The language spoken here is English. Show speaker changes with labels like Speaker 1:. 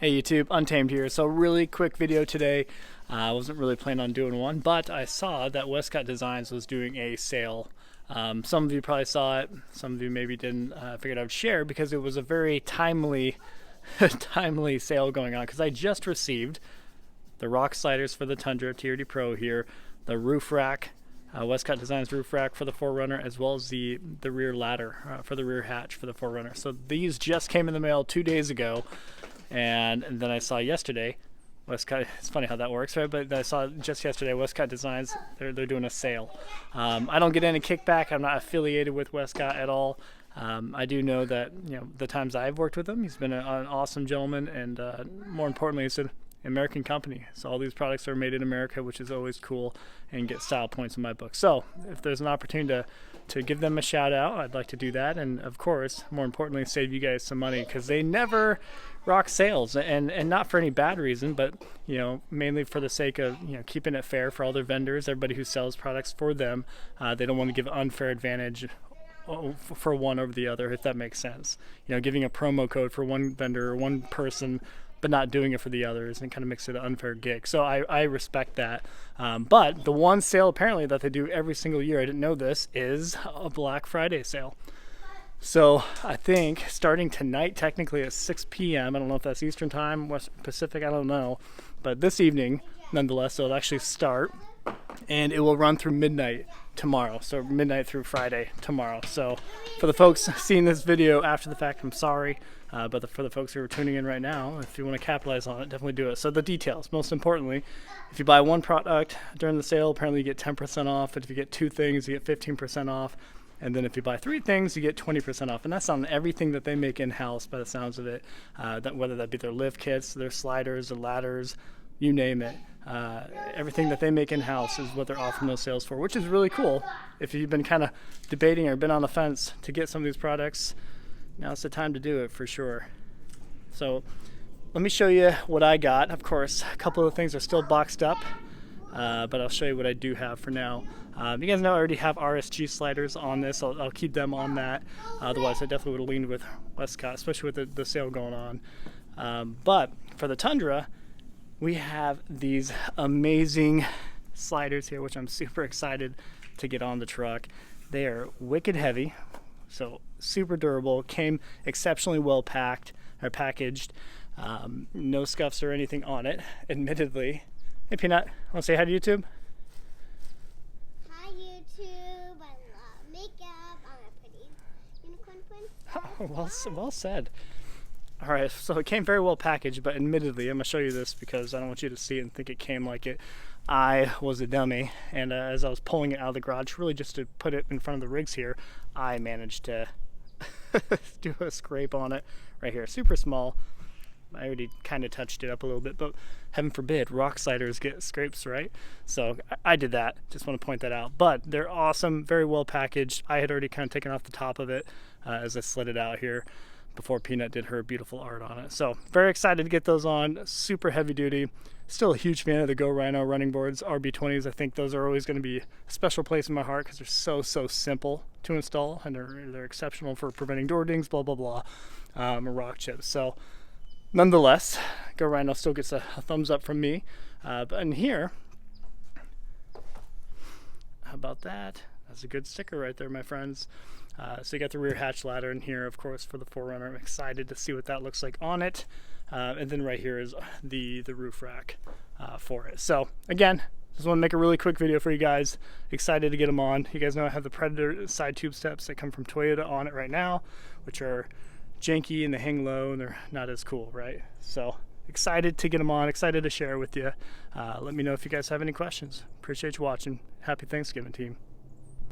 Speaker 1: Hey YouTube, Untamed here. So really quick video today. I wasn't really planning on doing one, but I saw that Westcott Designs was doing a sale. Some of you probably saw it, some of you maybe didn't. Figured I would share because it was a very timely timely sale going on, because I just received the rock sliders for the Tundra TRD Pro here, the roof rack, Westcott Designs roof rack for the 4Runner, as well as the rear ladder for the rear hatch for the 4Runner. So these just came in the mail 2 days ago. And then I saw yesterday, Westcott, it's funny how that works, right? But I saw just yesterday, Westcott Designs, they're doing a sale. I don't get any kickback. I'm not affiliated with Westcott at all. I do know that, the times I've worked with him, he's been an awesome gentleman, and more importantly, it's an American company. So all these products are made in America, which is always cool, and get style points in my book. So if there's an opportunity to give them a shout out, I'd like to do that. And of course, more importantly, save you guys some money, because they never rock sales, and not for any bad reason, but mainly for the sake of keeping it fair for all their vendors, everybody who sells products for them. They don't want to give unfair advantage for one over the other, if that makes sense. Giving a promo code for one vendor or one person, but not doing it for the others, and kind of makes it an unfair gig. So I respect that. But the one sale apparently that they do every single year, I didn't know this, is a Black Friday sale. So I think starting tonight, technically at 6 p.m., I don't know if that's Eastern time, West Pacific, I don't know, but this evening, nonetheless, so it'll actually start, and it will run through midnight tomorrow. So midnight through Friday tomorrow. So for the folks seeing this video after the fact, I'm sorry. But for the folks who are tuning in right now, if you want to capitalize on it, definitely do it. So the details, most importantly, if you buy one product during the sale, apparently you get 10% off. But if you get two things, you get 15% off. And then if you buy three things, you get 20% off. And that's on everything that they make in-house, by the sounds of it, whether that be their lift kits, their sliders, their ladders, you name it. Everything that they make in-house is what they're offering those sales for, which is really cool. If you've been kind of debating or been on the fence to get some of these products, now's the time to do it for sure. So let me show you what I got. Of course, a couple of things are still boxed up, but I'll show you what I do have for now. You guys know I already have RSG sliders on this. I'll keep them on that. Otherwise, I definitely would have leaned with Westcott, especially with the sale going on. But for the Tundra, we have these amazing sliders here, which I'm super excited to get on the truck. They are wicked heavy, so super durable, came exceptionally well packaged. No scuffs or anything on it, admittedly. Hey Peanut, want to say hi to YouTube?
Speaker 2: Hi YouTube, I love makeup, I'm a pretty unicorn twin.
Speaker 1: Well said. All right, so it came very well packaged, but admittedly, I'm gonna show you this because I don't want you to see it and think it came like it. I was a dummy, and as I was pulling it out of the garage, really just to put it in front of the rigs here, I managed to do a scrape on it right here. Super small. I already kind of touched it up a little bit, but heaven forbid, rock sliders get scrapes, right? So I did that. Just want to point that out. But they're awesome, very well packaged. I had already kind of taken off the top of it as I slid it out here before Peanut did her beautiful art on it. So very excited to get those on. Super heavy duty. Still a huge fan of the Go Rhino running boards, RB20s. I think those are always going to be a special place in my heart because they're so simple to install, and they're exceptional for preventing door dings, blah blah blah, rock chips. So nonetheless, Go Rhino still gets a thumbs up from me. But in here, how about that? That's a good sticker right there, my friends. So you got the rear hatch ladder in here, of course, for the 4Runner. I'm excited to see what that looks like on it. And then right here is the roof rack for it. So again, just want to make a really quick video for you guys. Excited to get them on. You guys know I have the Predator side tube steps that come from Toyota on it right now, which are janky and they hang low and they're not as cool, right? So excited to get them on, excited to share with you. Let me know if you guys have any questions. Appreciate you watching. Happy Thanksgiving, team.